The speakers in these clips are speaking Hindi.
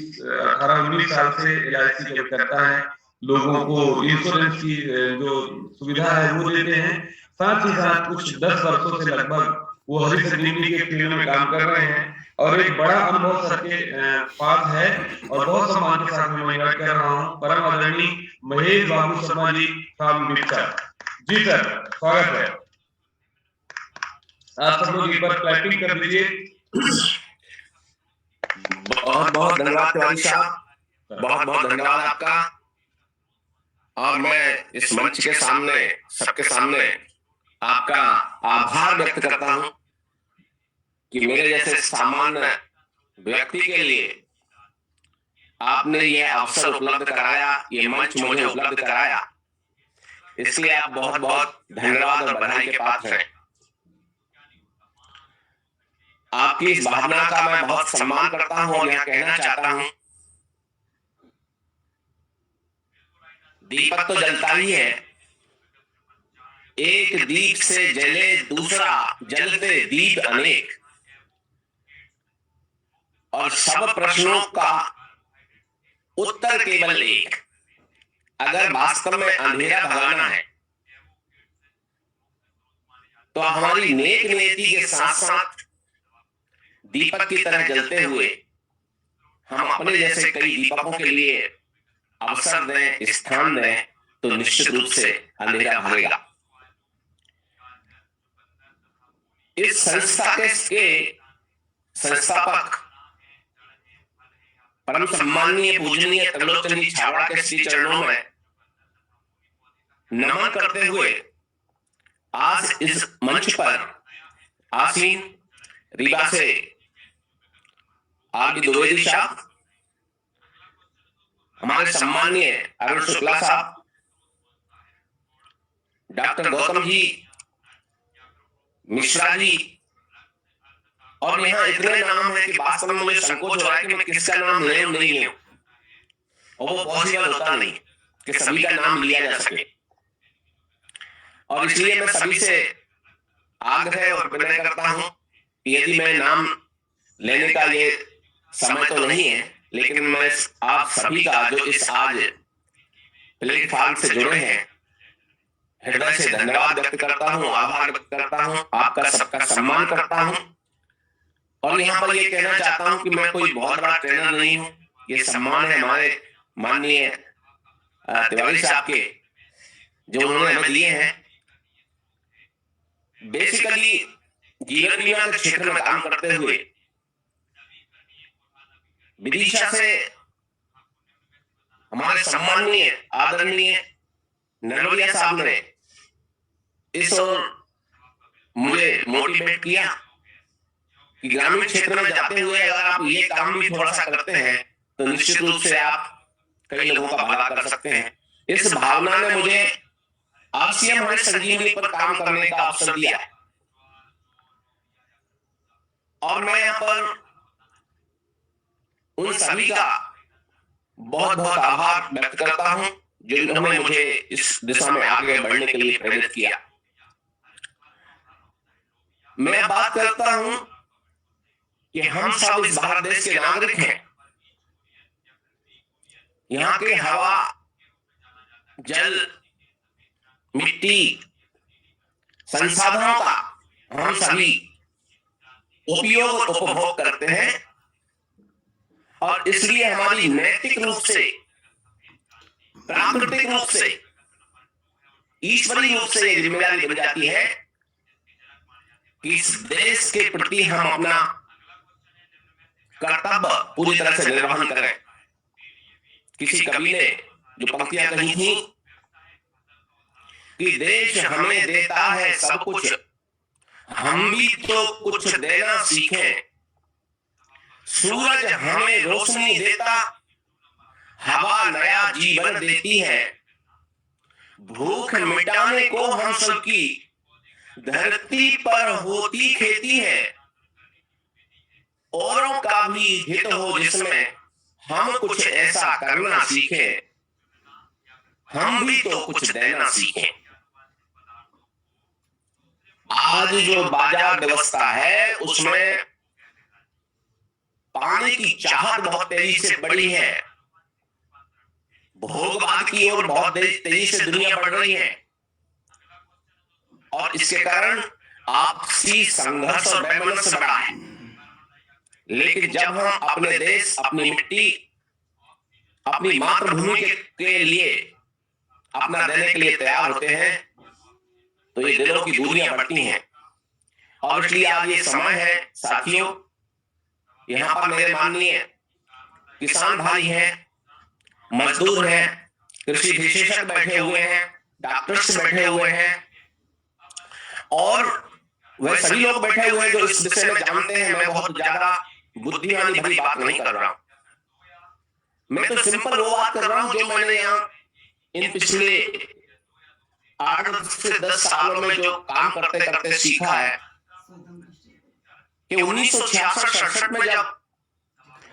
18-19 साल से LIC करता है, लोगों को इंश्योरेंस की जो सुविधा है वो देते हैं। साथ ही साथ कुछ 10 वर्षों से लगभग वो हरी संजीवनी के फील्ड में काम कर रहे हैं और एक बड़ा अनुभव सर के पास है और बहुत सम्मान के साथ मैं इनवाइट कर रहा हूँ परम आदरणीय महेश बाबू Sharma ji from mixer. Ji sir, स्वागत है। आप सब लोग एक बार क्लैपिंग कर दीजिए। बहुत बहुत धन्यवाद तिवारी साहब, बहुत बहुत धन्यवाद आपका। और मैं इस मंच के सामने, सबके सामने आपका आभार व्यक्त करता हूं कि मेरे जैसे सामान्य व्यक्ति के लिए आपने ये अवसर उपलब्ध कराया, ये मंच मुझे उपलब्ध कराया, इसलिए आप बहुत बहुत धन्यवाद और बधाई के पात्र हैं। आपकी इस भावना का मैं बहुत सम्मान करता हूं और यहां कहना चाहता हूं, दीपक तो जलता ही है, एक दीप से जले दूसरा, जलते दीप अनेक, और सब प्रश्नों का उत्तर केवल एक। अगर वास्तव में अंधेरा भगाना है तो हमारी नेक नीति के साथ साथ दीपक की तरह जलते हुए हम अपने जैसे कई दीपकों के लिए अवसर दें, स्थान दें, तो निश्चित रूप से अंधेरा भागेगा। इस संस्था के संस्थापक परम सम्माननीय पूजनीय त्रिलोचन जी छाबड़ा के श्री चरणों में नमन करते हुए आज इस मंच पर आसीन रीवा से आर बी द्विवेदी साहब, हमारे सम्माननीय अरुण शुक्ला साहब, डॉक्टर गौतम जी मिश्रा जी, और यहाँ इतने नाम है कि वास्तव में मुझे संकोच हो रहा है कि मैं किसका नाम ले नहीं लूं, और वो पॉसिबल होता नहीं कि सभी का नाम लिया जा सके। और इसलिए मैं सभी से आग्रह और विनय करता हूं कि यदि मैं नाम लेने का ये समय तो नहीं है, लेकिन मैं आप सभी का जो इस आज प्लेटफॉर्म से जुड़े हैं हृदय से धन्यवाद व्यक्त करता हूं, आभार व्यक्त करता हूं, आपका सबका सम्मान करता हूं। और यहाँ पर ये कहना चाहता हूं कि मैं कोई बहुत बड़ा ट्रेनर नहीं हूं, ये सम्मान है हमारे माननीय तिवारी साहब के जो उन्होंने हमें दिए हैं। बेसिकली जीवन बीमा के क्षेत्र में काम करते हुए विदिशा से हमारे सम्माननीय आदरणीय नरवरिया साहब ने इस ओर मुझे मोटिवेट किया कि ग्रामीण क्षेत्र में जाते हुए अगर आप ये काम भी थोड़ा सा करते हैं तो निश्चित रूप से आप कई लोगों का भला कर सकते हैं। इस भावना ने मुझे RCM हमारे संजीवनी पर काम करने का अवसर दिया और मैं यहाँ पर उन सभी का बहुत बहुत आभार व्यक्त करता हूं जिन्होंने मुझे इस दिशा में आगे बढ़ने के लिए प्रेरित किया। मैं बात करता हूं कि हम सब इस भारत देश के नागरिक हैं। यहाँ के हवा, जल, मिट्टी, संसाधनों का हम सभी उपयोग और उपभोग करते हैं और इसलिए हमारी नैतिक रूप से, प्राकृतिक रूप से, ईश्वरीय रूप से ये जिम्मेदारी बन जाती है कि इस देश के प्रति हम अपना कर्तव्य पूरी तरह से निर्वहन करें। किसी कवि ने जो पंक्तियां कही थी कि देश हमें देता है सब कुछ, हम भी तो कुछ देना सीखें। सूरज हमें रोशनी देता, हवा नया जीवन देती है। भूख मिटाने को हम सबकी धरती पर होती खेती है। औरों का भी हित हो जिसमें हम कुछ ऐसा करना सीखें। हम भी तो कुछ देना सीखें। आज जो बाजार व्यवस्था है उसमें पाने की चाहत बहुत तेजी से बढ़ी है, भोगवाद की ओर बहुत तेजी से दुनिया बढ़ रही है, और इसके कारण आपसी संघर्ष और वैमनस्य बढ़ा है। लेकिन जब हम अपने देश, अपनी मिट्टी, अपनी मातृभूमि के लिए अपना देने के लिए तैयार होते हैं, तो ये दिलों की दूरियां बढ़ती हैं। और इसलिए आज ये समय है साथियों, यहाँ पर मेरे माननीय किसान भाई हैं, मजदूर हैं, कृषि विशेषज्ञ बैठे हुए हैं, डॉक्टर्स बैठे हुए हैं, और वह सभी लोग बैठे हुए हैं जो इस विषय में जानते हैं। मैं बहुत ज्यादा बुद्धिमानी भरी बात नहीं कर रहा हूं, मैं तो सिंपल वो बात कर रहा हूं जो मैंने यहाँ इन पिछले 8 से 10 सालों में जो काम करते करते सीखा है कि 1966-67 में जब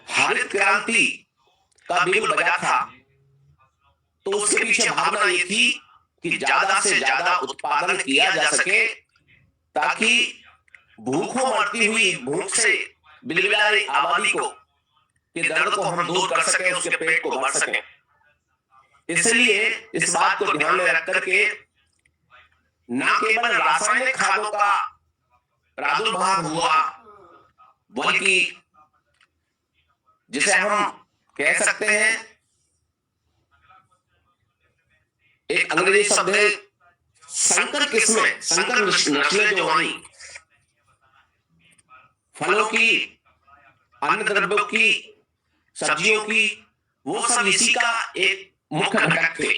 हरित क्रांति का बिगुल बजा था, तो उसके पीछे भावना ये थी कि ज्यादा से ज्यादा उत्पादन किया जा सके, ताकि भूखों मरती हुई, भूख से बिलबिला रही आबादी को के दर्द को हम दूर कर सकें, उसके पेट को भर सकें। इसलिए इस बात को ध्यान में रख करके न केवल रासायनिक खादों का प्रादुर्भाव हुआ, बल्कि जिसे हम कह सकते हैं, एक अंग्रेजी शब्द है संकर किस्में, संकर नस्लें जो आई, फलों की, अन्य द्रव्यों की, सब्जियों की, वो सब इसी का एक मुख्य घटक थे।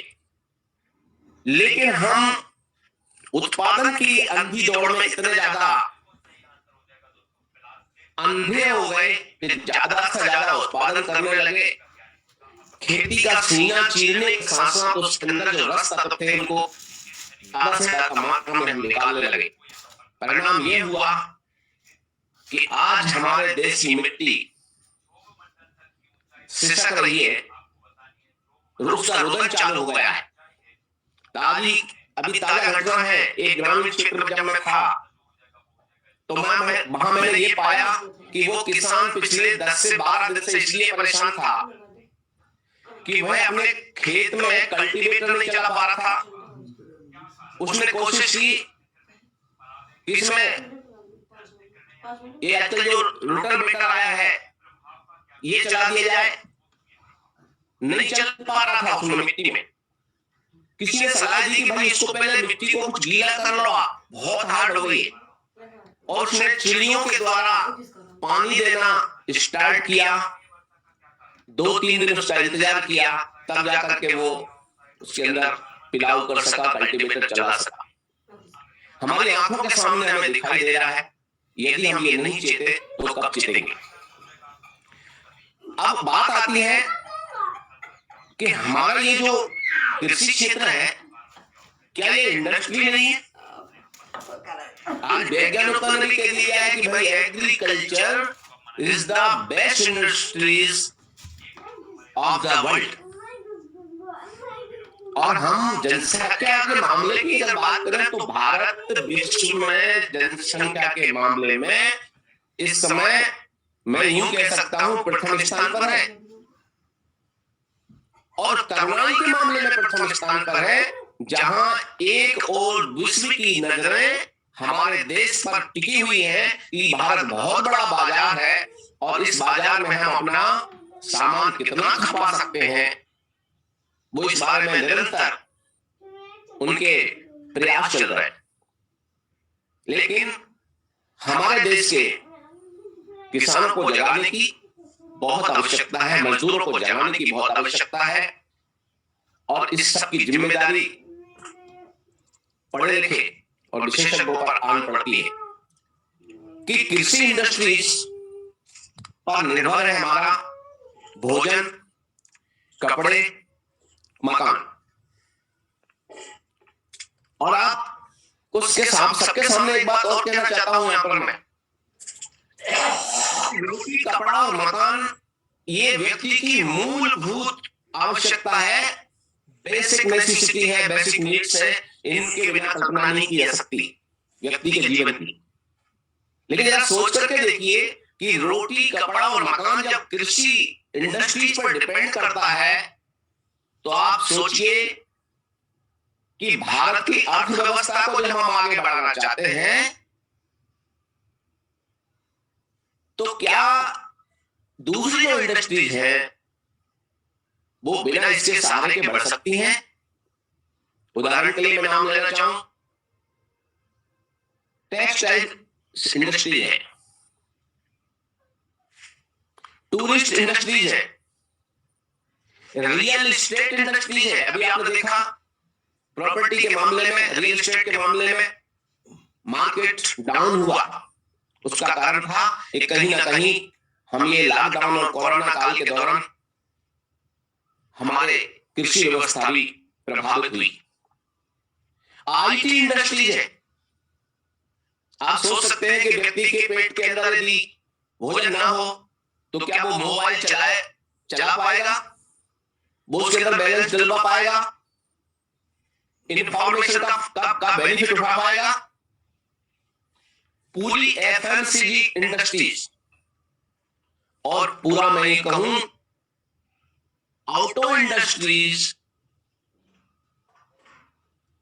लेकिन हम उत्पादन की अंधी दौड़ में इतने ज्यादा अंधे हो गए कि ज्यादा से ज्यादा उत्पादन करने लगे, खेती का सीना चीरने के साथ साथ उसके अंदर जो रस तत्व थे उनको ज्यादा से ज्यादा मात्रा में हम निकालने लगे। परिणाम ये हुआ कि आज हमारे देश की मिट्टी सिसक रही है, उसका रुदन चालू हो गया है। अभी ताजा घटना है, एक ग्रामीण क्षेत्र में जब मैं था तो वहां मैंने ये पाया कि वो किसान पिछले 10 से 12 दिन से इसलिए परेशान था कि वह अपने खेत में कल्टीवेटर नहीं चला पा रहा था। उसने कोशिश की कि इसमें ये आजकल जो रोटावेटर आया है ये चला दिया जाए, नहीं चल पा रहा था उसमें मिट्टी में। किसी ने सलाह दी कि भाई इसको पहले मिट्टी को कुछ गीला कर लो, बहुत हार्ड हो गई। और उसने चिड़ियों के द्वारा पानी देना स्टार्ट किया, 2-3 दिन उसका इंतजार किया, तब जाकर के वो उसके अंदर पिलाव कर सका, कल्टीवेटर चला सका। हमारी आंखों के सामने हमें दिखाई दे रहा है, यदि हम ये नहीं चेते तो कब चेतेंगे। अब बात आती है कि हमारा ये जो कृषि क्षेत्र है, क्या ये इंडस्ट्री नहीं है? आज वैज्ञानिकों ने भी कह दिया है कि भाई agriculture is the best industries of the world. और हम जनसंख्या के मामले की अगर बात करें तो भारत विश्व में जनसंख्या के मामले में इस समय मैं यूं कह सकता हूं प्रथम स्थान पर है, और करुणाई के मामले में प्रथम स्थान पर है, जहां एक और विश्व की नजरें हमारे देश पर टिकी हुई है कि भारत बहुत बड़ा बाजार है और इस बाजार में हम अपना सामान कितना खपा सकते हैं, वो इस बारे में निरंतर उनके प्रयास चल रहे हैं। लेकिन हमारे देश के किसानों को जगाने की बहुत आवश्यकता है, मजदूरों को जगाने की बहुत आवश्यकता है, और इस सब की जिम्मेदारी पढ़े लिखे और विशेषज्ञों पर आन पड़ती है कि कृषि इंडस्ट्रीज पर निर्भर है हमारा भोजन, कपड़े, मकान। और आप उसके सबके सामने एक बात और कहना चाहता हूं यहां पर मैं, रोटी, कपड़ा और मकान ये व्यक्ति की मूलभूत आवश्यकता है, बेसिक नेसेसिटी है, बेसिक नीड्स है, इनके बिना कल्पना नहीं की जा सकती व्यक्ति के जीवन की। लेकिन जरा सोच करके देखिए, कि रोटी, कपड़ा और मकान जब कृषि इंडस्ट्रीज पर डिपेंड करता है, तो आप सोचिए कि भारत की अर्थव्यवस्था को जब हम आगे बढ़ाना चाहते हैं, तो क्या दूसरी जो इंडस्ट्रीज हैं वो बिना इसके सहारे के बढ़ सकती हैं? उदाहरण के लिए मैं नाम लेना चाहूं, टेक्सटाइल इंडस्ट्री है, टूरिस्ट इंडस्ट्रीज है, रियल एस्टेट इंडस्ट्रीज है। अभी आपने देखा प्रॉपर्टी के मामले में, रियल एस्टेट के मामले में मार्केट डाउन हुआ। उसका कारण था कि कहीं ना कहीं हम ये लॉकडाउन और कोरोना काल के दौरान हमारे कृषि व्यवस्था भी प्रभावित हुई। आईटी इंडस्ट्रीज है। आप सोच सकते हैं कि व्यक्ति के पेट के अंदर यदि भोजन ना हो तो क्या वो मोबाइल चला पाएगा? वो उसके अंदर बैलेंस डलवा पाएगा? इंफॉर्मेशन का बेनिफिट उठा पाएगा? पूरी एफएमसीजी इंडस्ट्रीज और पूरा मैं ये कहूं ऑटो इंडस्ट्रीज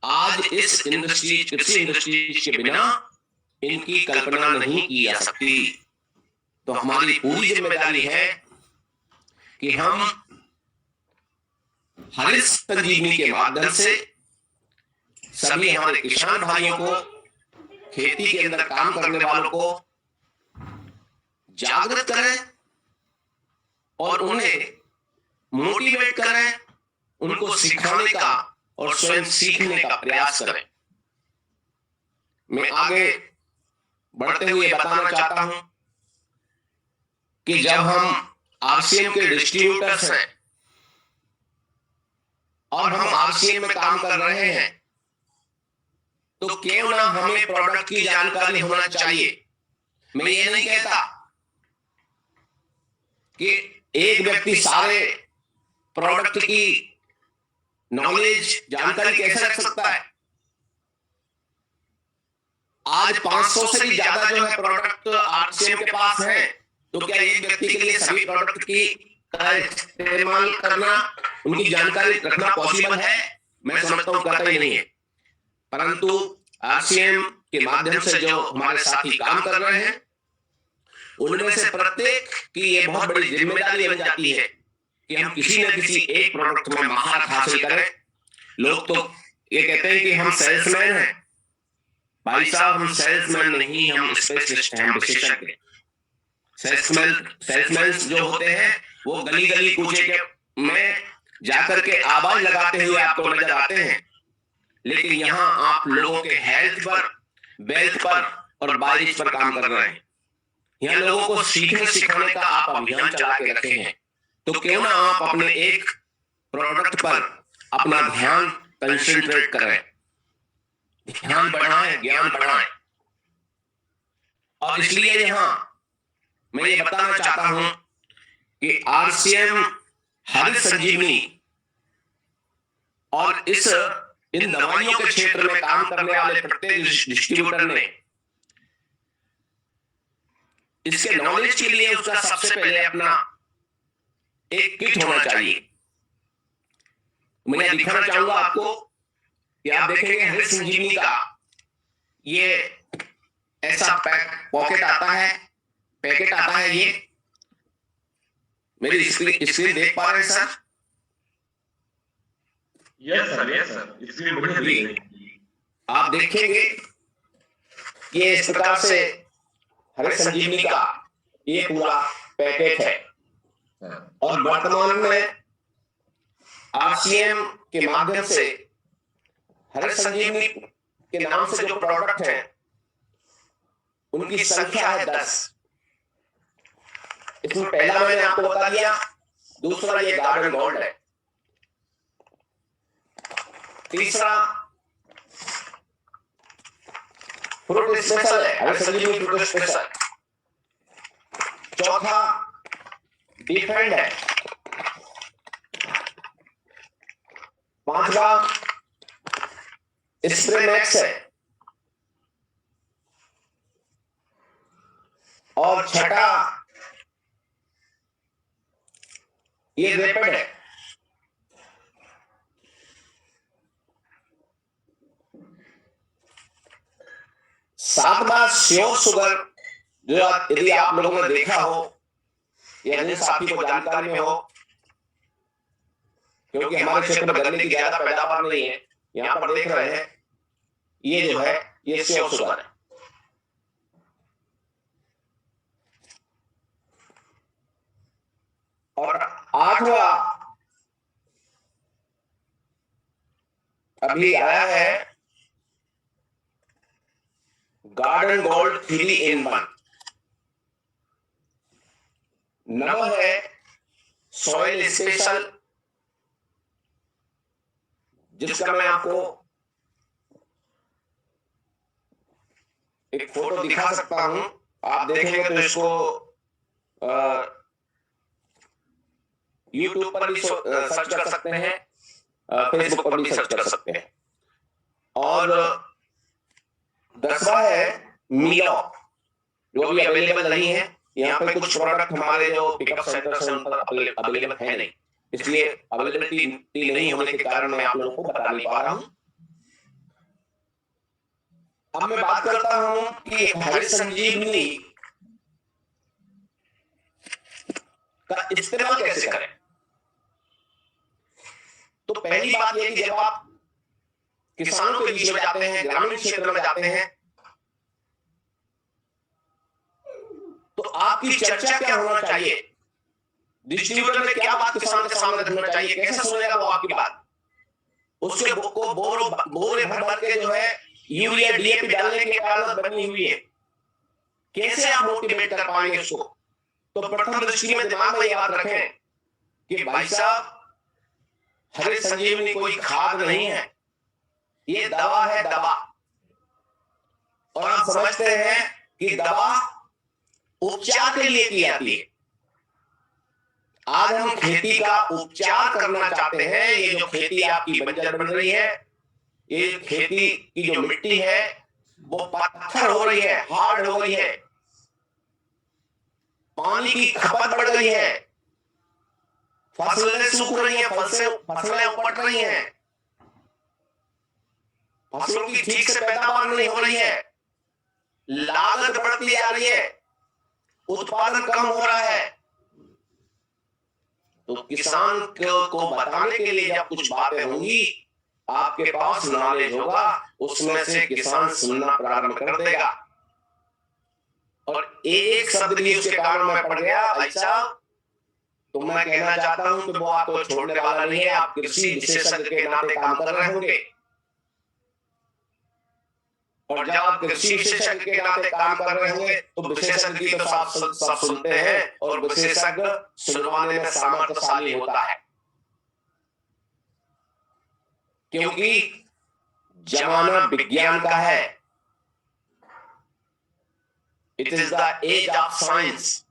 आज इस इंडस्ट्री, कृषि इंडस्ट्रीज के बिना इनकी कल्पना नहीं की जा सकती। तो हमारी पूरी जिम्मेदारी है कि हम हरित संजीवनी के माध्यम से सभी हमारे किसान भाइयों को, खेती के अंदर काम करने वालों को जागृत करें और उन्हें मोटिवेट करें, उनको सिखाने का और स्वयं सीखने का प्रयास करें। मैं आगे बढ़ते हुए बताना चाहता हूं कि जब हम आरसीएम के डिस्ट्रीब्यूटर्स हैं और हम आरसीएम में काम कर रहे हैं, तो क्यों ना हमें प्रोडक्ट की जानकारी होना चाहिए। मैं ये नहीं कहता कि एक व्यक्ति सारे प्रोडक्ट की नॉलेज, जानकारी कैसे रख सकता है। आज 500 से भी ज्यादा जो है प्रोडक्ट आरसीएम के पास है, तो क्या एक व्यक्ति के लिए सभी प्रोडक्ट की इस्तेमाल करना, उनकी जानकारी रखना पॉसिबल है? मैं समझता हूं कतई नहीं है। परंतु आरसीएम के माध्यम से जो हमारे साथी काम कर रहे हैं, उनमें से प्रत्येक की ये बहुत बड़ी जिम्मेदारी बन जाती है कि हम किसी न किसी एक प्रोडक्ट में महारत हासिल करें। लोग तो ये कहते हैं कि हम सेल्समैन हैं। भाई साहब, हम सेल्समैन नहीं, हम स्पेशलिस्ट हैं, हम विशेषज्ञ। सेल्समैन जो होते हैं वो गली गली कूचे में जाकर के आवाज लगाते हुए आपको नजर आते हैं, लेकिन यहाँ आप लोगों के हेल्थ पर, वेल्थ पर और बारिश पर काम कर रहे हैं। यहाँ लोगों को सीखने सिखाने का आप अभियान चला के रखे हैं। तो क्यों ना आप अपने एक प्रोडक्ट पर अपना ध्यान कंसंट्रेट करें, ध्यान बढ़ाएं, ज्ञान बढ़ाएं। और इसलिए यहां मैं ये बताना चाहता हूं कि आरसीएम, हरित संजीवनी और इन दवाइयों के क्षेत्र में काम करने वाले प्रत्येक डिस्ट्रीब्यूटर ने इसके नॉलेज के लिए उसका सबसे पहले अपना एक किट होना चाहिए। मैं दिखाना चाहूंगा आपको कि आप देखेंगे हरित संजीवनी का ये ऐसा पैकेट आता है। ये मेरी स्क्रीन देख पा रहे हैं सर? यस सर, स्क्रीन बढ़िया दिख रही है। आप देखेंगे ये इस प्रकार से हरित संजीवनी का ये पूरा पैकेट है। और वर्तमान में आरसीएम के माध्यम से हरित संजीवनी के नाम से जो प्रोडक्ट है उनकी संख्या है 10। इसमें पहला मैंने आपको बता दिया, दूसरा ये गार्डन गोल्ड है, तीसरा फ्रूट स्पेशल है, हरित संजीवनी फ्रूट स्पेशल, चौथा डिफेंड है, पांचवा स्प्रे मैक्स है, और छठा ये रेपिड है। सातवां श्योर शुगर, जो यदि आप लोगों ने देखा हो या जिन साथी को जानकारी में हो, क्योंकि हमारे क्षेत्र में गन्ने की ज्यादा पैदावार नहीं है, यहां पर देख रहे हैं ये जो है ये श्योर शुगर है। और आठवां अभी आया है गार्डन गोल्ड 3 in 1। नवा है सॉइल स्पेशल, जिसका मैं आपको एक फोटो दिखा सकता हूं। आप देखेंगे तो इसको यूट्यूब पर भी सर्च कर सकते हैं, फेसबुक पर भी सर्च कर सकते हैं। और 10वां है मीलो, जो भी अवेलेबल नहीं है। यहाँ पे कुछ प्रोडक्ट हमारे जो पिकअप सेंटर से उन पर अवेलेबल है नहीं, इसलिए अवेलेबिलिटी नहीं होने के कारण मैं आप लोगों को बता नहीं पा रहा हूं। अब मैं बात करता हूं कि हरित संजीवनी का इस्तेमाल कैसे करें। तो पहली बात यह कि जब आप किसानों के बीच में जाते हैं, ग्रामीण क्षेत्र में जाते हैं, तो आपकी चर्चा क्या होना चाहिए, डिस्ट्रीब्यूटर ने क्या बात किसान के सामने रखना चाहिए, कैसे सुनेगा वो आपकी बात। उसके को बोरे भर भर के जो है यूरिया डीएपी डालने की आदत बनी हुई है, कैसे आप मोटिवेट कर पाएंगे उसको। तो प्रथम दृष्टि में दिमाग में ये बात रखें कि भाई साहब, हरित संजीवनी कोई खाद नहीं है, ये दवा है, दवा। और आप समझते हैं कि दवा उपचार के लिए की जाती है। आज हम खेती का उपचार करना चाहते हैं। ये जो खेती आपकी बंजर बन रही है, ये खेती की जो मिट्टी है वो पत्थर हो रही है, हार्ड हो गई है, पानी की खपत बढ़ गई है, फसलें सूख रही हैं, फसलें उपट रही हैं, फसलों की ठीक से पैदावार नहीं हो रही है, लागत बढ़ती जा रही है, उत्पादन कम हो रहा है। तो किसान को बताने के लिए जब कुछ बातें होंगी, आपके पास नॉलेज होगा, उसमें से किसान सुनना प्रारंभ कर देगा। और एक शब्द भी उसके कान में पड़ गया, भाई साहब, तो मैं कहना चाहता हूं कि वो आपको छोड़ने वाला नहीं है। आप कृषि विशेषज्ञ के नाते काम कर रहे होंगे, और जब आप कृषि विशेषज्ञ के नाते काम कर रहे होंगे तो विशेषज्ञ की तो सब सुनते हैं, और विशेषज्ञ सुनवाने में सामर्थ्यशाली होता है, क्योंकि जमाना विज्ञान का है। It is the age of science,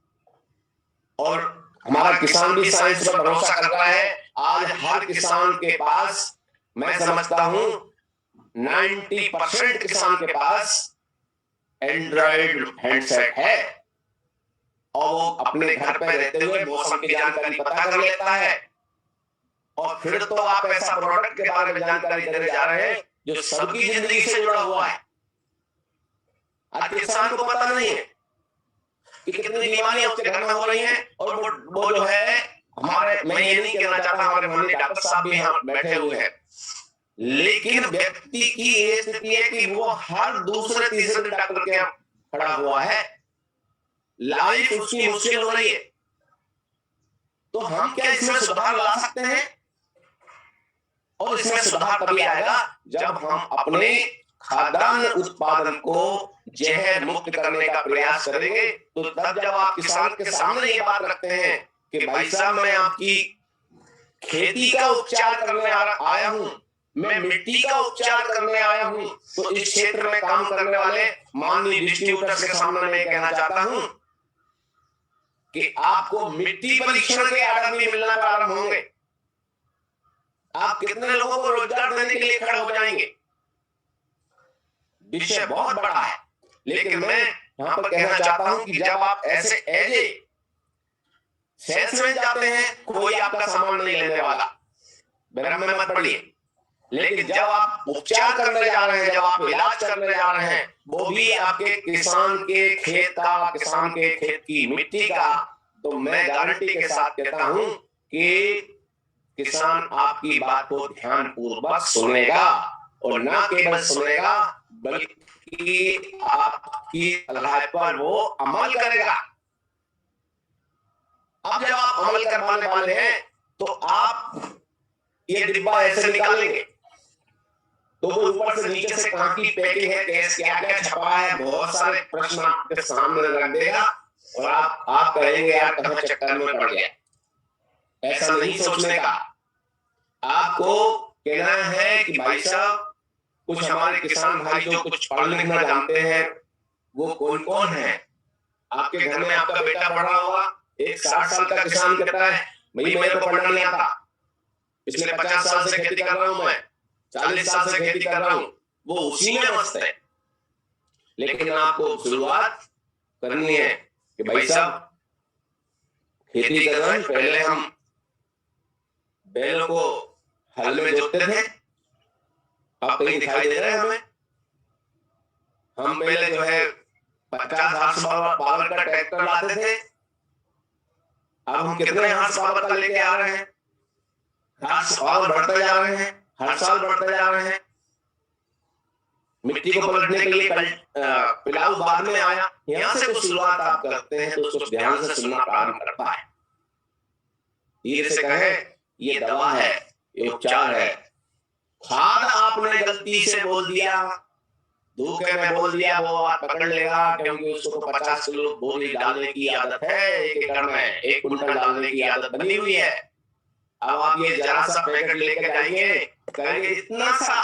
और हमारा किसान भी साइंस पर भरोसा कर रहा है। आज हर किसान के पास, मैं समझता हूं 90% किसान के पास एंड्रॉइड हैंडसेट है, और वो अपने घर पे रहते हुए मौसम की जानकारी पता कर लेता है। और फिर तो आप ऐसा प्रोडक्ट के बारे में जानकारी देने जा रहे हैं जो सबकी जिंदगी से जुड़ा हुआ है। आज किसान को पता नहीं है कि कितनी बीमारियां उसके घर में हो रही हैं, और वो जो है हमारे, मैं ये नहीं कहना चाहता, हमारे माननीय डॉक्टर साहब भी यहाँ बैठे हुए हैं, लेकिन व्यक्ति की ये स्थिति है कि वो हर दूसरे तीसरे डॉक्टर के यहाँ खड़ा हुआ है, लाइफ उसकी मुश्किल हो रही है। तो हम क्या इसमें सुधार ला सकते हैं? और इसमें सुधार तभी आएगा जब हम अपने खाद्यान्न उत्पादन को जहर मुक्त करने का प्रयास करेंगे। तो तब जब आप किसान के सामने ये बात रखते हैं कि भाई साहब, मैं आपकी खेती का उपचार करने आया हूं, मैं मिट्टी का उपचार करने आया हूं, तो इस क्षेत्र में काम करने वाले माननीय डिस्ट्रीब्यूटर्स के सामने मैं कहना चाहता हूं कि आपको मिट्टी परीक्षण के आर्डर भी मिलना प्रारंभ होंगे। आप कितने लोगों को रोजगार देने के लिए खड़े हो जाएंगे? विषय बहुत बड़ा है, लेकिन मैं यहाँ पर कहना चाहता हूं कि जब आप ऐसे एज ए सेल्समैन जाते हैं, कोई आपका सामान नहीं लेने वाला, भ्रम में मत पड़िए। लेकिन जब आप उपचार करने जा रहे हैं, जब आप इलाज करने जा रहे हैं, वो भी आपके किसान के खेत का, किसान के खेत की मिट्टी का, तो मैं गारंटी के साथ कहता हूं कि किसान आपकी बात को ध्यान पूर्वक सुनेगा, और ना केवल सुनेगा बल्कि आपकी सलाह पर वो अमल करेगा। अब जब आप अमल करवाने वाले हैं तो आप ये डिब्बा ऐसे निकालेंगे तो वो ऊपर से नीचे से कहां की पैकिंग है, कैसे क्या क्या छपा है, बहुत सारे प्रश्न आपके सामने रख देगा और आप कहेंगे यार कहां चक्कर में पड़ गया। ऐसा नहीं सोचने का, आपको कहना है कि भाई साहब कुछ हमारे किसान भाई जो कुछ पढ़ लिखना जानते हैं वो कौन कौन है। आपके घर में आपका बेटा पढ़ रहा होगा, एक 60 साल का किसान कहता है भाई मेरे को पढ़ना नहीं आता, पिछले 50 साल से खेती कर रहा हूं, मैं 40 साल से खेती कर रहा हूं, वो उसी में मस्त है। लेकिन आपको शुरुआत करनी है कि भाई साहब खेती कर रहे हैं, पहले हम बैलों को हल में जोतते थे, अब कहीं दिखाई दे रहे हैं हमें। हम पहले जो है 50 हॉर्स पावर का ट्रैक्टर लाते थे, अब हम कितने हॉर्स पावर का लेके आ रहे हैं, हॉर्स पावर बढ़ते जा रहे हैं, हर साल बढ़ते जा रहे हैं। मिट्टी को पलटने के लिए पिलाऊ बाद में आया, यहां से कुछ शुरुआत आप करते हैं तो उसको ध्यान से सुनना प्रारंभ करता है। धीरे से कहें ये दवा है, ये उपचार है। खाद आपने गलती से बोल दिया, धोखे में बोल दिया, वो आप पकड़ लेगा, क्योंकि उसको तो 50 किलो बोरी डालने की आदत है, 1 एकड़ में 1 कुंटल डालने की आदत बनी हुई है। अब आप ये जरा सा पैकेट लेके जाएंगे, कहेंगे इतना सा,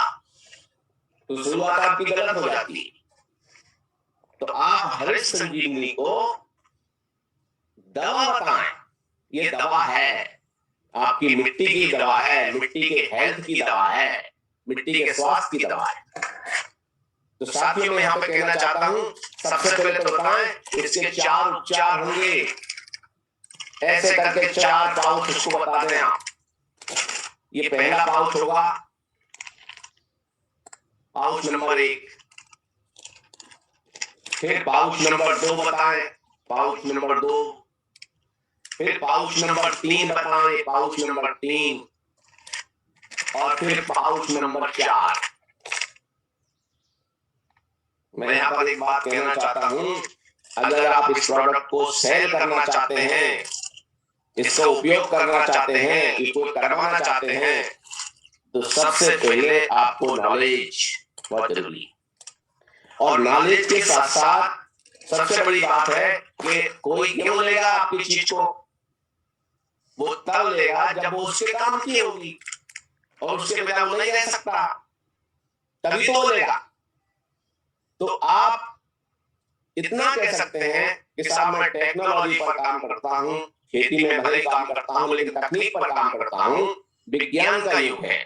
तो शुरुआत आपकी गलत हो जाती है। तो आप हरित संजीवनी को दवा बताएं, ये दवा है, आपकी मिट्टी की दवा है, मिट्टी के हेल्थ की दवा है, मिट्टी के स्वास्थ्य की दवा है। तो साथियों मैं यहाँ पे कहना चाहता हूं, सबसे पहले तो बताएं इसके 4 उपचार होंगे, ऐसे करके 4 पाउच उसको बता दें आप। ये पहला पाउच होगा, पाउच नंबर 1, फिर पाउच नंबर 2 बताएं, पाउच नंबर 2, फिर पाउच नंबर 3 बताएं, पाउच नंबर 3, और फिर पाउच नंबर 4। मैं यहाँ पर एक बात कहना चाहता हूं, अगर आप इस प्रोडक्ट को सेल करना चाहते हैं, इसका उपयोग करना चाहते हैं, इसको करवाना चाहते हैं, तो सबसे पहले आपको नॉलेज बहुत जरूरी, और नॉलेज के साथ साथ सबसे बड़ी बात है कि कोई क्यों लेगा आपकी चीज को, वो तब लेगा जब वो उसके काम की होगी, और उसके बिना वो नहीं रह सकता, तभी तो वो लेगा। तो आप इतना कह सकते हैं कि साहब मैं टेक्नोलॉजी पर काम करता हूं, खेती में भले काम करता हूं, लेकिन तकनीक पर काम करता हूं, विज्ञान का युग है,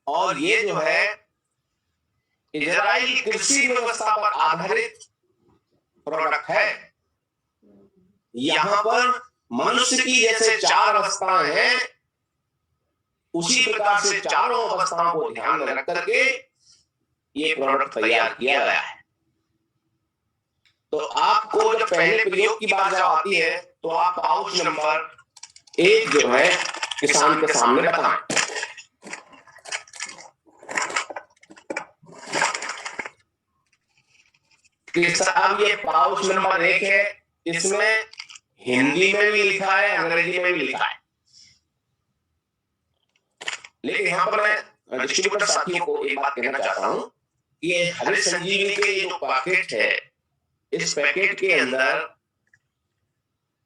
और ये जो है इजरायली कृषि व्यवस्था पर आधारित प्रोडक्ट है। यहां पर मनुष्य की जैसे 4 अवस्थाएं हैं, उसी प्रकार से चारों अवस्थाओं को ध्यान में रख करके ये प्रोडक्ट तैयार किया गया है। तो आपको जब पहले प्रयोग की बात जब आती है तो आप पाउच नंबर 1 जो है किसान के सामने बताएं। साहब ये पाउच नंबर 1 है, इसमें हिंदी में भी लिखा है, अंग्रेजी में भी लिखा है, लेकिन यहाँ पर मैं डिस्ट्रीब्यूटर साथियों को एक बात कहना चाहता हूं, ये हरित संजीवनी के जो पैकेट है, इस पैकेट के अंदर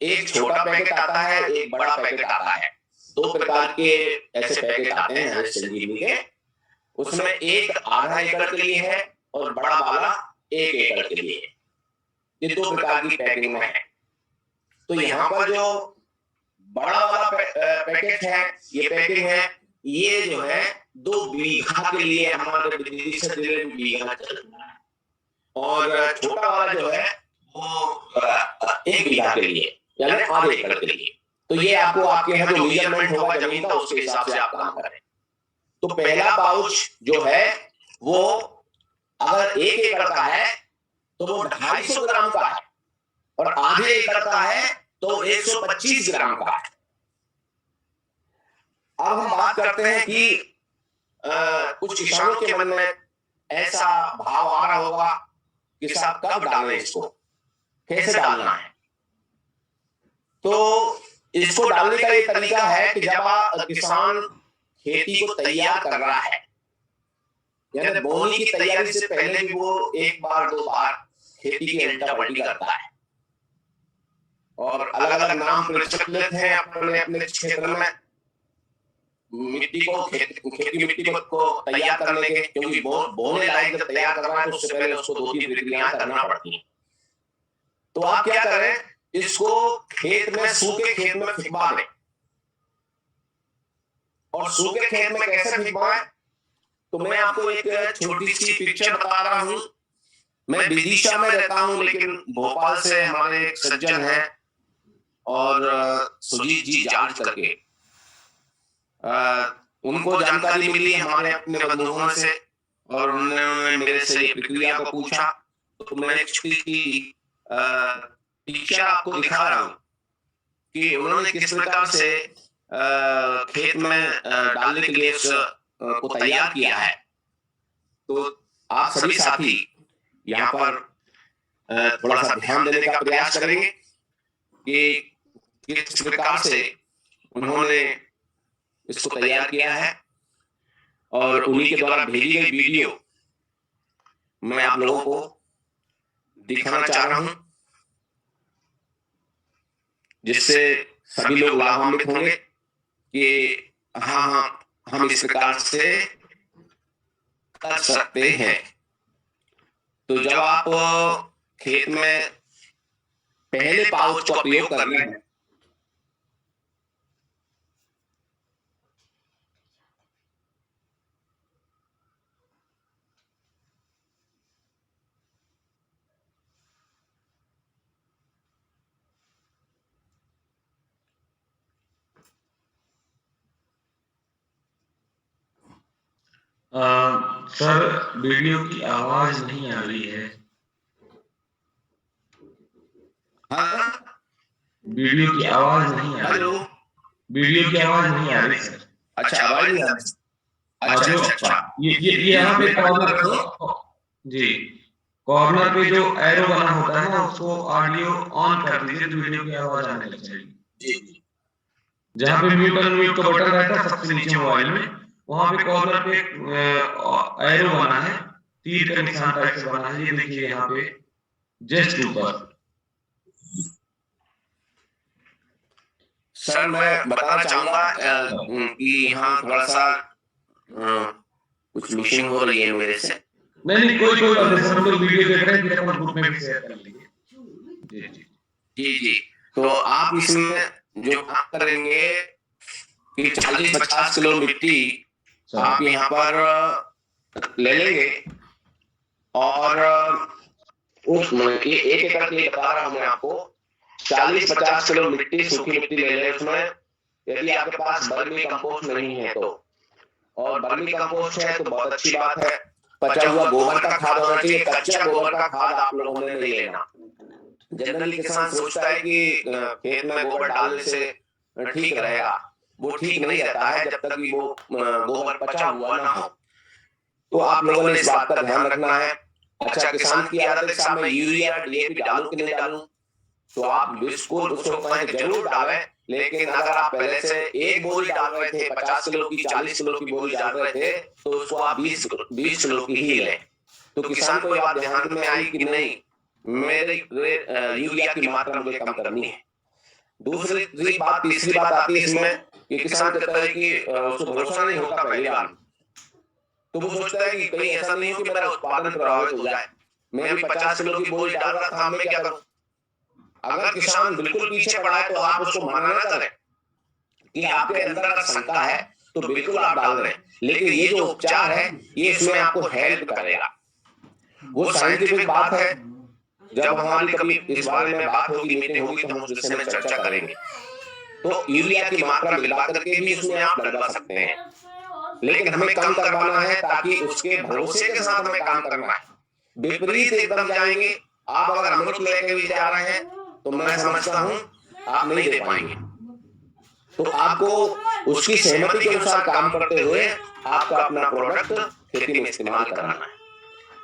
एक छोटा पैकेट आता है, एक बड़ा पैकेट आता है, 2 प्रकार के ऐसे पैकेट आते हैं हरित संजीवनी के। उसमें एक आधा एकड़ के लिए है और बड़ा वाला 1 एकड़ के लिए है। ये 2 प्रकार की पैकिंग में है। तो यहाँ पर जो बड़ा वाला पैकेट है, ये पैकिंग है, ये जो है 2 बीघा के लिए हमारे विदिशा जिले में बीघा चल रहा है। और छोटा वाला जो है वो 1 बीघा के लिए यानी आधे एकड़ के लिए। तो ये आपको आपके यहाँ जो मेजरमेंट होगा जमीन का उसके हिसाब से आप काम करें। तो पहला पाउच जो है वो अगर 1 एकड़ का है तो वो 250 ग्राम का है, और आधे एकड़ का है तो 125 ग्राम का है। अब हम बात करते हैं कि कुछ किसानों के मन में ऐसा भाव आ रहा होगा कि साहब कब डालें इसको, कैसे डालना है। तो इसको डालने का एक तरीका है कि जब किसान खेती को तैयार कर रहा है, यानी बोनी की तैयारी से पहले भी वो 1 बार 2 बार खेती की उल्टा पलटी करता है, और अलग अलग नाम प्रचलित हैं अपने अपने क्षेत्र में मिट्टी को खेती मिट्टी को तैयार करने के, क्योंकि बोने लायक जब तैयार करना है तो उससे पहले उसको 2-3 प्रक्रियाएं करना पड़ती हैं। तो आप क्या करें, इसको खेत में सूखे खेत में फिकवा दें। और सूखे खेत में कैसे फिकवाएं, तो मैं आपको एक छोटी सी पिक्चर बता रहा हूं। मैं विदिशा में रहता हूं, लेकिन भोपाल से हमारे एक सज्जन हैं और सुजीत जी जाट करके, उनको जानकारी मिली हमारे अपने बंधुओं से, और उन्होंने मेरे से ये प्रक्रिया को पूछा। तो मैंने एक छोटी सी पिक्चर आपको दिखा रहा हूं कि उन्होंने किस प्रकार से खेत में डालने के लिए को तैयार किया है। तो आप सभी साथी यहाँ पर थोड़ा सा ध्यान देने का प्रयास करेंगे कि किस प्रकार से उन्होंने इसको तैयार किया है, और उन्हीं के द्वारा भेजी गई वीडियो मैं आप लोगों को दिखाना चाह रहा हूं, जिससे सभी लोग लाभान्वित होंगे कि हाँ हम इस प्रकार से कर सकते हैं। तो जब आप खेत में पहले पाउच का प्रयोग कर रहे हैं, सर वीडियो की आवाज नहीं आ रही है। हाँ वीडियो की आवाज नहीं आ रही। वीडियो की आवाज नहीं आ रही सर। अच्छा, आवाज नहीं आ रही। अच्छा, ये यहाँ पे कॉर्नर जी, कॉर्नर पे जो एरो बना होता है ना, उसको ऑडियो ऑन कर दीजिए तो वीडियो की आवाज आने लग जाएगी। जी, जहाँ पे म्यूट अनम्यूट का बटन रहता है सबसे नीचे मोबाइल में, वहां पे कॉर्नर पे एरो बना है, तीर का निशान टाइप से बना है, ये देखिए यहाँ पे जस्ट ऊपर। सर मैं बताना चाहूंगा कि यहाँ थोड़ा सा कुछ मिसिंग हो रही है मेरे से। नहीं कोई बात नहीं सर, हम लोग वीडियो देख रहे हैं, फिर अपन ग्रुप में भी शेयर कर लेंगे। जी। तो आप इसमें जो काम करेंगे कि 40-50 किलो मिट्टी आप यहाँ पर ले लेंगे, और उस 1 एकड़ के लिए बता रहा हूँ मैं आपको, 40-50 किलो मिट्टी सूखी मिट्टी ले लें। उसमें यदि आपके पास वर्मी कंपोस्ट नहीं है तो, और वर्मी कंपोस्ट है तो बहुत अच्छी बात है, पचा हुआ गोबर का खाद होना चाहिए। कच्चा गोबर का खाद आप लोगों ने नहीं लेना। जनरली किसान सोचता है कि खेत में गोबर डालने से ठीक रहेगा, वो ठीक नहीं रहता है जब तक कि वो गोबर पचा हुआ ना हो। तो आप लोगों ने इस बात का ध्यान रखना है। अच्छा, किसान की आदत है साहब मैं यूरिया डीएपी डालूं कि नहीं डालूं, तो आप बिल्कुल उसको कहें जरूर डालें, लेकिन अगर आप पहले से एक बोरी डाल रहे थे 50 किलो की, 40 किलो की बोरी डाल रहे थे, तो उसको आप 20 किलो की ही लें। तो किसान को ये बात ध्यान में आई कि नहीं, मेरे यूरिया की मात्रा मुझे कम करनी है। तीसरी बात आती है इसमें कि किसान कहता है कि उसको भरोसा नहीं होता पहली बार, तो वो सोचता है कि कहीं ऐसा नहीं हो कि मेरा उत्पादन प्रभावित हो जाए, मैं भी 50 किलो की बोरी डाल रहा था, मैं क्या करूं। अगर किसान बिल्कुल पीछे पड़ा है तो आप उसको मना ना करें कि आपके अंदर अगर शंका है तो बिल्कुल आप डाल रहे हैं, लेकिन ये जो उपचार है ये इसमें आपको हेल्प करेगा। वो साइंटिफिक बात है। जब हमारी कभी इस बारे में बात होगी, मीटिंग होगी, तो हम उस विषय में चर्चा करेंगे। तो यूरिया की मात्रा मिलवा करके भी उसमें आप डलवा सकते हैं, लेकिन हमें कम करवाना है ताकि उसके भरोसे के साथ हमें काम करना है। विपरीत एकदम जाएंगे, आप अगर अमृत लेके भी जा रहे हैं तो मैं समझता हूं आप नहीं दे पाएंगे। तो आपको उसकी सहमति के अनुसार काम करते हुए आपका अपना प्रोडक्ट खेती में इस्तेमाल करना है।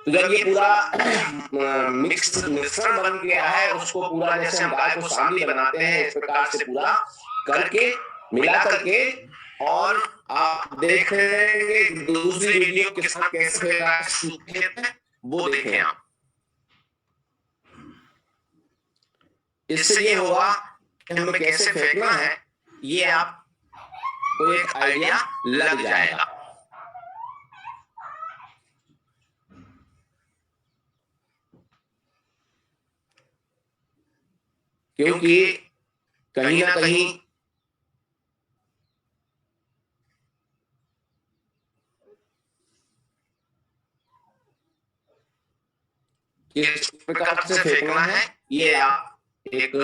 तो जब ये पूरा मिक्स मिश्रण बन गया है, उसको पूरा जैसे हम गाय को सांडी बनाते हैं, इस प्रकार से पूरा करके मिला करके, और आप देखेंगे दूसरी वीडियो किसान कैसे फेंक है वो देखें आप। इससे ये होगा कि हमें कैसे फेंकना है, ये आपको एक आइडिया लग जाएगा। क्योंकि कहीं ना कहीं किस प्रकार से फेंकना है, ये आप एक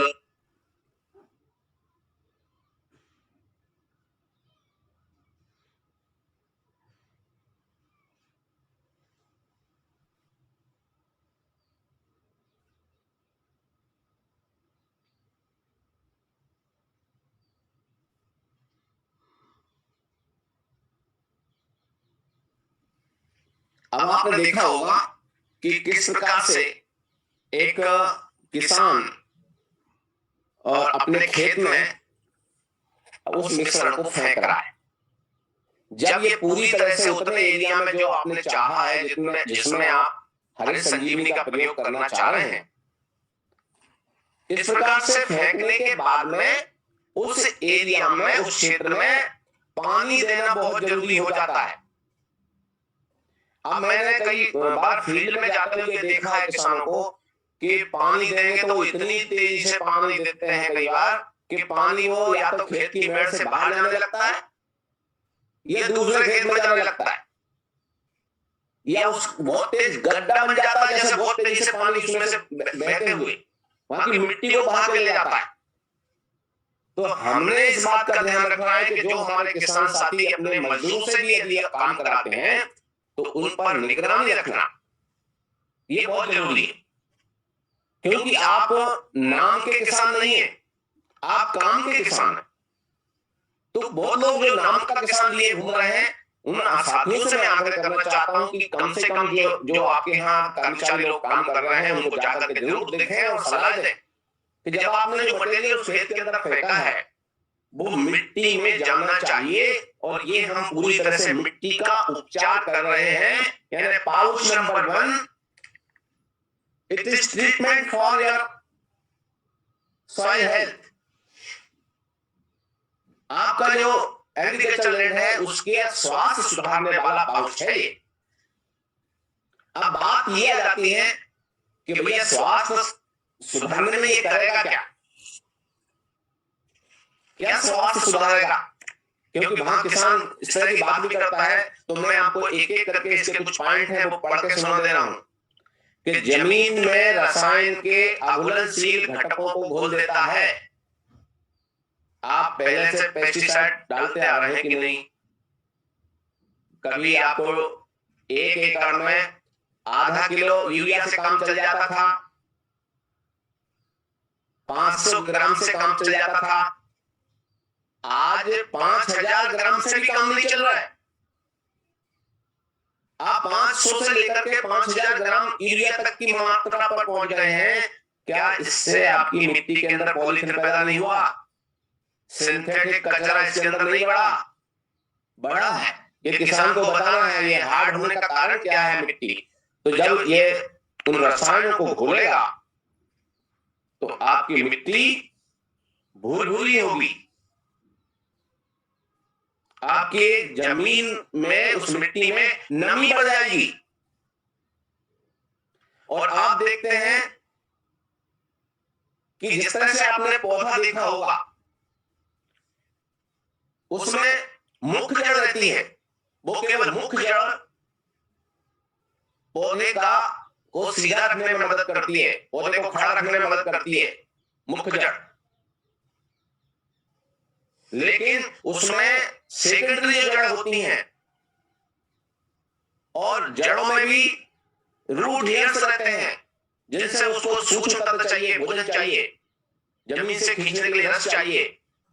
अब आपने देखा होगा कि किस प्रकार से एक किसान और अपने खेत में उस मिश्रण को फेंक रहा है। जब ये पूरी तरह से उतने एरिया में जो आपने चाहा है, जिसमें आप हरित संजीवनी का प्रयोग करना चाह रहे हैं, इस प्रकार से फेंकने के बाद में उस एरिया में, उस क्षेत्र में पानी देना बहुत जरूरी हो जाता है। अब मैंने कई बार फील्ड में जाते हुए देखा है किसानों को कि पानी देंगे तो वो इतनी तेजी से पानी देते हैं कई बार कि पानी वो या तो खेत की मेड़ से बाहर जाने लगता है या दूसरे खेत में जाने लगता है, या उस बहुत तेज गड्ढा बन जाता है, जैसे बहुत तेजी से पानी उसमें से बहते हुए वहां की मिट्टी को बहा के ले जाता है। तो हमने इस बात का ध्यान रखना है कि जो हमारे किसान साथी अपने मजदूरों से भी यदि काम कराते हैं तो उन पर निगरानी रखना ये बहुत जरूरी है। क्योंकि आप नाम के किसान नहीं है, आप काम के किसान हैं। तो बहुत लोग जो नाम का किसान लिए घूम रहे हैं, उन साथियों से मैं आग्रह करना चाहता हूं कि कम से कम जो आपके यहाँ कर्मचारी लोग काम कर रहे हैं उनको जाकर के जरूर देखें और सलाह दें कि जब आपने जो मटेरियल उस खेत के अंदर फेंका है वो मिट्टी में जाना चाहिए, और ये हम पूरी तरह से मिट्टी का उपचार कर रहे हैं। यानी pouch number 1, it is treatment for your soil health. आपका जो एग्रीकल्चर लैंड है उसके स्वास्थ्य सुधारने वाला पाउच है ये। अब बात ये आ जाती है कि भैया स्वास्थ्य सुधारने में ये करेगा क्या, क्या स्वास्थ्य सुधारेगा? क्योंकि वहां किसान इस तरह की बात भी करता है, तो मैं आपको एक एक करके इसके कुछ पॉइंट हैं वो पढ़ के सुना दे रहा हूं कि जमीन में रसायन के अघुलनशील घटकों को घोल देता है। आप पहले से पेस्टिसाइड डालते आ रहे हैं कि नहीं? कभी आपको 1 एकड़ में आधा किलो यूरिया से काम चल जाता था, 500 ग्राम से काम चल जाता था, आज 5000 ग्राम से भी काम नहीं चल रहा है। आप 500 से लेकर के 5000 ग्राम यूरिया तक की मात्रा पर पहुंच गए हैं। क्या इससे आपकी मिट्टी के अंदर पॉलीथिन पैदा नहीं हुआ? सिंथेटिक कचरा इसके अंदर नहीं बढ़ा है। ये किसान को बताना है ये हार्ड होने का कारण क्या है मिट्टी। तो जब ये उन रसायनों को घोलेगा तो आपकी मिट्टी भूरी होगी, आपके जमीन में, उस मिट्टी में नमी बढ़ जाएगी। और आप देखते हैं कि जिस तरह से आपने पौधा देखा होगा उसमें मुख्य जड़ रहती है, वो केवल मुख्य जड़ पौधे का को सीधा रखने में मदद करती है, पौधे को खड़ा रखने में मदद करती है मुख्य जड़। लेकिन उसमें सेकेंडरी जो जड़ होती हैं, और जड़ों में भी रूट हेयर्स रहते हैं जिनसे उसको सूक्ष्म तत्व चाहिए, भोजन चाहिए, जमीन से खींचने के लिए रस चाहिए।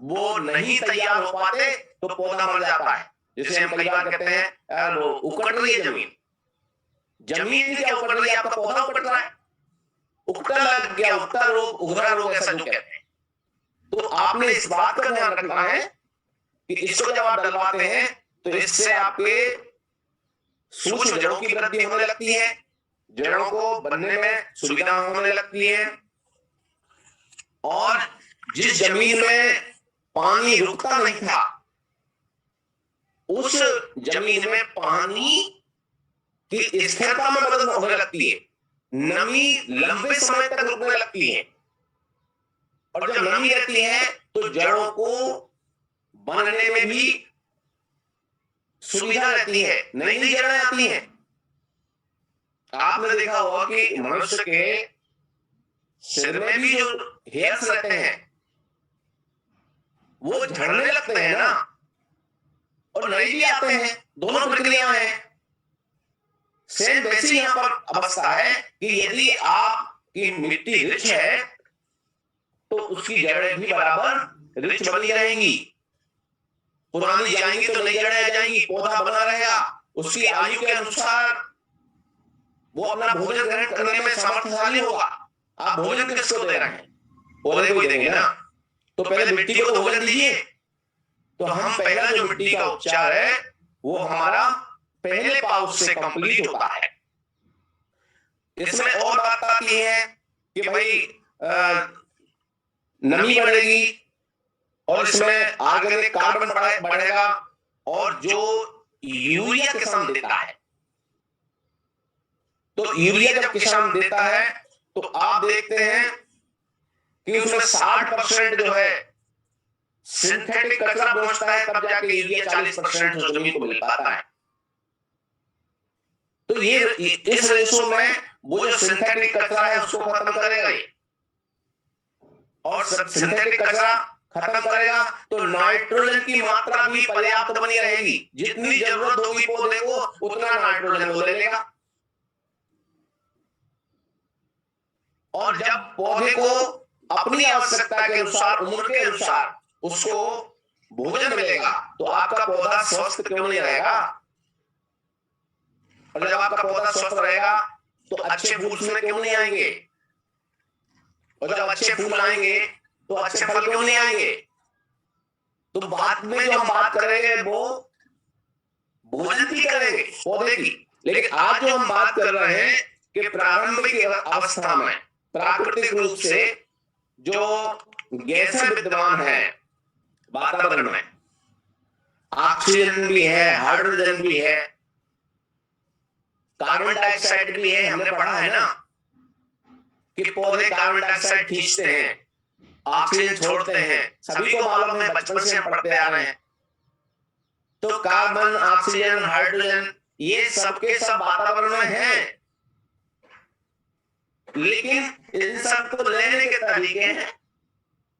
वो नहीं तैयार हो पाते तो पौधा मर जाता है। जिसे हम कई बार कहते हैं यार वो उकड़ रही है जमीन। जमीन क्या उकड़ रही है, आपका पौधा उकड़ रहा है। उकटा लग गया, उकटा रोग, उघरा रोग, ऐसा जो कहते हैं। तो आपने इस बात का ध्यान रखना है कि इसको जब आप डलवाते हैं तो इससे आपके सूक्ष्म जड़ों की वृद्धि होने लगती है, जड़ों को बनने में सुविधा होने लगती है, और जिस जमीन में पानी रुकता नहीं था उस जमीन में पानी की स्थिरता में मदद होने लगती है, नमी लंबे समय तक रुकने लगती है। और जब नमी रहती है तो जड़ों को बनने में भी सुविधा रहती है, नई नई जड़ें आती हैं। आपने देखा होगा कि मनुष्य के सिर में भी जो हेयर्स रहते हैं वो झड़ने लगते हैं ना, और नए भी आते हैं, दोनों प्रक्रियाएं हैं। सेम वैसी यहां पर अवस्था है कि यदि आपकी मिट्टी रिच है तो उसकी जड़ें भी बराबर रिच बनी रहेंगी। पुरानी जाएंगी तो नई जड़ें आ जाएंगी, पौधा बना रहेगा, उसकी आयु के अनुसार वो अपना भोजन ग्रहण करने में समर्थशाली होगा। आप भोजन किसको दे रहे हैं? पौधे को ही देंगे ना। तो पहले मिट्टी को तो भोजन दीजिए। तो हम पहला जो मिट्टी का उपचार है वो हमारा पहले पाउच से कंप्लीट होता है। इसमें और बात आती है कि भाई नमी बढ़ेगी और इसमें ऑर्गेनिक कार्बन बढ़ेगा, और जो यूरिया किसान देता है, तो यूरिया जब किसान देता है तो आप देखते हैं कि उसमें 60% जो है सिंथेटिक कचरा पहुंचता है, तब जाके यूरिया 40% जमीन को मिल पाता है। तो ये इस रेशो में वो जो सिंथेटिक कचरा है उसको खत्म करेगा ये, और सिंथेटिक कचरा खत्म करेगा तो नाइट्रोजन की मात्रा भी पर्याप्त बनी रहेगी। जितनी जरूरत होगी पौधे को उतना नाइट्रोजन वो ले लेगा। और जब पौधे को अपनी आवश्यकता के अनुसार, उम्र के अनुसार उसको भोजन मिलेगा तो आपका पौधा स्वस्थ क्यों नहीं रहेगा? और जब आपका पौधा स्वस्थ रहेगा तो अच्छे फूल उसमें क्यों नहीं आएंगे? और जब अच्छे फूल आएंगे तो अच्छे फल क्यों नहीं आएंगे? तो बाद में जो हम बात करेंगे वो भोजन की करेंगे, पौधे की। लेकिन आज जो हम बात कर रहे हैं कि प्रारंभिक अवस्था में प्राकृतिक रूप से जो गैसें विद्यमान है वातावरण में, ऑक्सीजन भी है, हाइड्रोजन भी है, कार्बन डाइऑक्साइड भी है। हमने पढ़ा है ना कि पौधे कार्बन डाइऑक्साइड खींचते हैं, ऑक्सीजन छोड़ते हैं, सभी को मालूम है, बचपन से हम पढ़ते आ रहे हैं। तो कार्बन, ऑक्सीजन, हाइड्रोजन ये सबके सब वातावरण में हैं, लेकिन इन सब को लेने के तरीके हैं।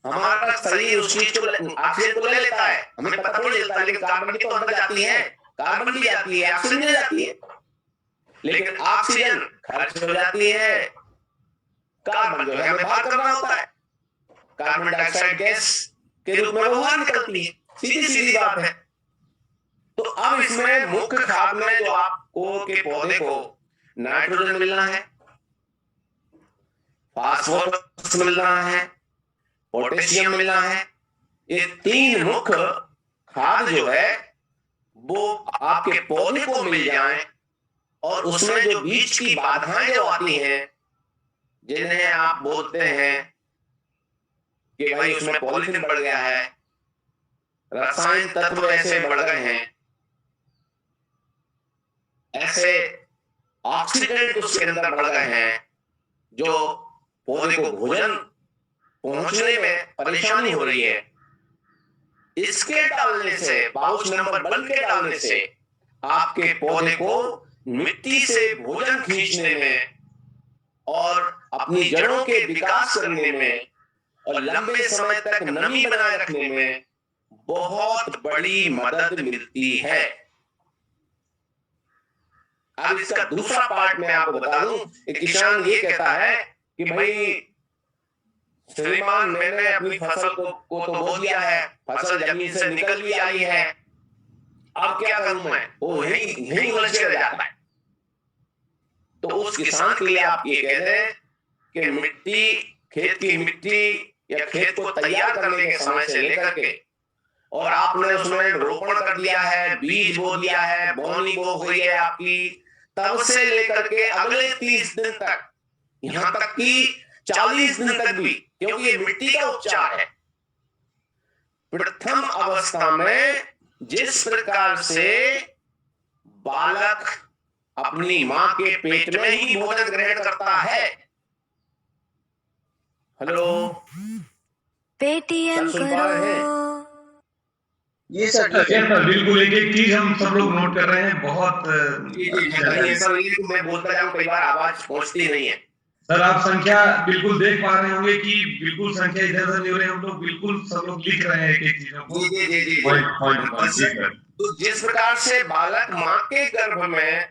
हमारा शरीर उस चीज को, ऑक्सीजन को ले लेता है, हमें पता थोड़ी चलता है, लेकिन कार्बन की तो अंदर जाती है, कार्बन भी जाती है, ऑक्सीजन भी जाती है, लेकिन ऑक्सीजन खर्च हो जाती है, कार्बन जो है हमें बाहर करना होता है, कार्बन डाइऑक्साइड गैस के रूप में बाहर निकलती है। सीधी सीधी बात है। तो अब इसमें मुख्य खाद में जो आपको के पौधे को नाइट्रोजन मिलना है, फास्फोरस मिलना है, पोटेशियम मिलना है, ये तीन मुख्य खाद जो है वो आपके पौधे को मिल जाए, और उसमें जो बीच की बाधाएं जो आती हैं, जिन्हें आप बोलते हैं कि भाई उसमें पॉलीथिन बढ़ गया है, रसायन तत्व ऐसे बढ़ गए हैं, ऐसे ऑक्सीडेंट उसके अंदर बढ़ गए हैं जो पौधे को भोजन पहुंचने में परेशानी हो रही है। इसके डालने से, पाउच नंबर 1 के डालने से आपके पौधे को मिट्टी से भोजन खींचने में और अपनी जड़ों के विकास करने में और लंबे समय तक नमी बनाए रखने में बहुत बड़ी मदद मिलती है। अब इसका दूसरा पार्ट मैं आपको बता दूं, एक किसान ये कहता है कि भाई श्रीमान, मैंने अपनी फसल को तो बो दिया है, फसल जमीन से निकल भी आई है, अब क्या करूं मैं? वो यही उलझ के रह जाता है। तो उस किसान के लिए आप ये कह रहे हैं कि मिट्टी, खेत की मिट्टी या खेत को तैयार करने के समय से लेकर के और आपने उसमें रोपण कर दिया है, बीज बो दिया है, बोनी बो हुई है आपकी, तब से लेकर के अगले 30 दिन तक, यहां तक कि 40 दिन तक भी, क्योंकि ये मिट्टी का उपचार है। प्रथम अवस्था में जिस प्रकार से बालक अपनी मां के पेट में ही भोजन ग्रहण करता है। हेलो, पेटीएम करो। ये सर बिल्कुल एक चीज हम सब लोग नोट कर रहे हैं, बहुत मैं बोलता जाऊं, कई बार आवाज पहुंचती नहीं है। सर आप संख्या बिल्कुल देख पा रहे होंगे कि बिल्कुल संख्या इधर उधर नहीं हो रही, हम लोग बिल्कुल सब लोग लिख रहे हैं एक चीजों को। तो जिस प्रकार से बालक मां के गर्भ में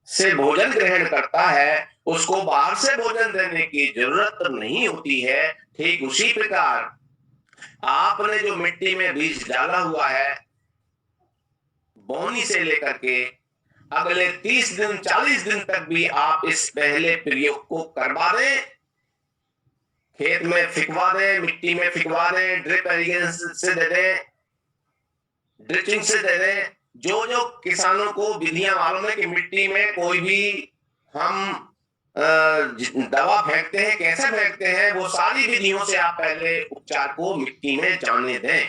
से भोजन ग्रहण करता है, उसको बाहर से भोजन देने की जरूरत नहीं होती है, ठीक उसी प्रकार आपने जो मिट्टी में बीज डाला हुआ है, बोनी से लेकर के अगले 30 दिन 40 दिन तक भी आप इस पहले प्रयोग को करवा दें, खेत में फिकवा दें, मिट्टी में फिकवा दें, ड्रिप इरिगेशन से दे दें, ड्रिचिंग से दे दें। जो किसानों को विधियां मालूम है कि मिट्टी में कोई भी हम दवा फेंकते हैं, कैसे फेंकते हैं, वो सारी विधियों से आप पहले उपचार को मिट्टी में जाने दें।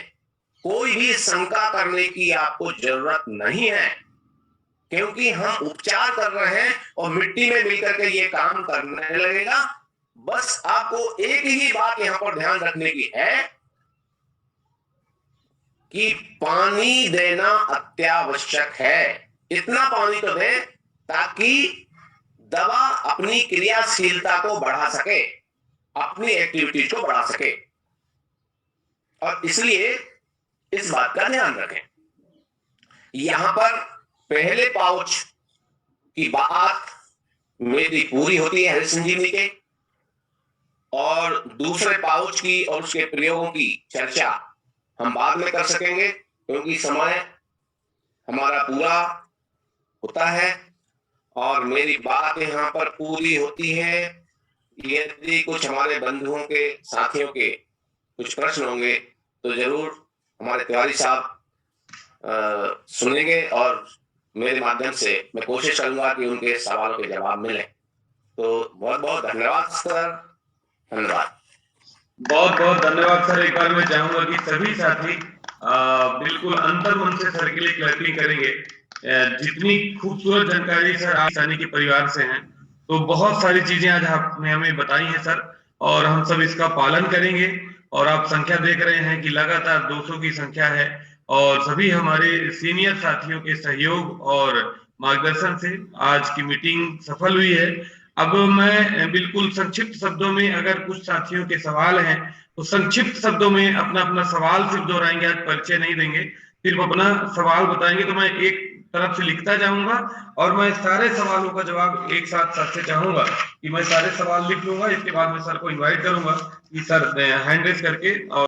कोई भी शंका करने की आपको जरूरत नहीं है, क्योंकि हम उपचार कर रहे हैं और मिट्टी में मिलकर के ये काम करने लगेगा। बस आपको एक ही बात यहां पर ध्यान रखने की है कि पानी देना अत्यावश्यक है। इतना पानी तो दें ताकि दवा अपनी क्रियाशीलता को बढ़ा सके, अपनी एक्टिविटीज को बढ़ा सके, और इसलिए इस बात का ध्यान रखें। यहां पर पहले पाउच की बात मेरी पूरी होती है हरिसंजीवनी के, और दूसरे पाउच की और उसके प्रयोगों की चर्चा हम बाद में कर सकेंगे, क्योंकि समय हमारा पूरा होता है और मेरी बात यहां पर पूरी होती है। यदि कुछ हमारे बंधुओं के, साथियों के कुछ प्रश्न होंगे तो जरूर हमारे तिवारी साहब सुनेंगे और मेरे माध्यम से मैं कोशिश करूंगा कि उनके सवालों के जवाब मिले। तो बहुत बहुत धन्यवाद सर, धन्यवाद। बहुत बहुत धन्यवाद सर। एक बार मैं चाहूंगा कि सभी साथी बिल्कुल अंतर मन से सर के लिए क्लैपिंग करेंगे। जितनी खूबसूरत जानकारी सर आप सैनिक के परिवार से हैं, तो बहुत सारी चीजें आज आपने हमें बताई हैं सर, और हम सब इसका पालन करेंगे। और आप संख्या देख रहे हैं कि लगातार 200 की संख्या है, और सभी हमारे सीनियर साथियों के सहयोग और मार्गदर्शन से आज की मीटिंग सफल हुई है। अब मैं बिल्कुल संक्षिप्त शब्दों में, अगर कुछ साथियों के सवाल हैं तो संक्षिप्त शब्दों में अपना अपना सवाल सिर्फ दोहराएंगे, आज परिचय नहीं देंगे, सिर्फ अपना सवाल बताएंगे। तो मैं एक तरफ से लिखता जाऊंगा और मैं सारे सवालों का जवाब एक साथ सर से चाहूंगा कि मैं सारे सवाल लिख लूंगा। इसके बाद मैं सर को इनवाइट करूंगा कि सर हैंड रेज करके और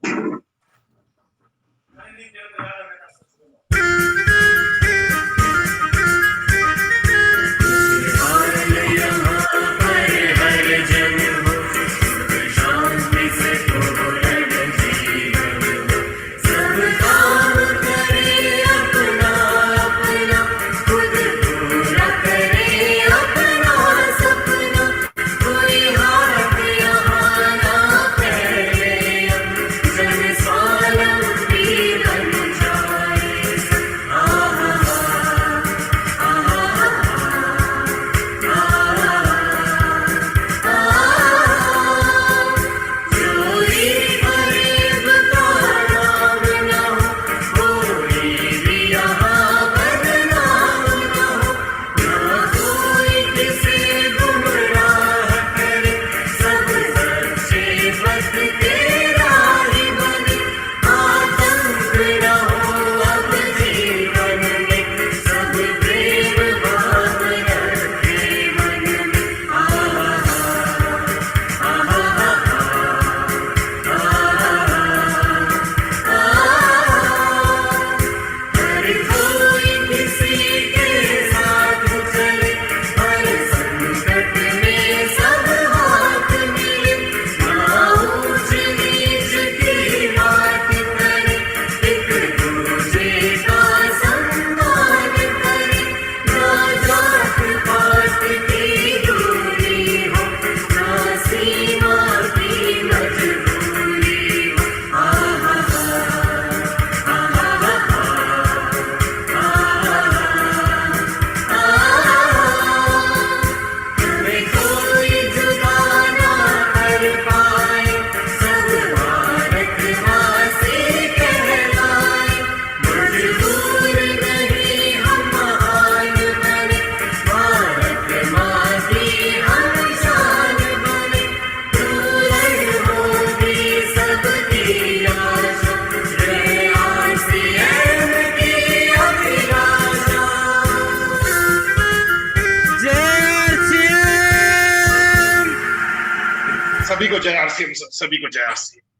सभी को जय आरसीएम, सभी को जय आरसीएम।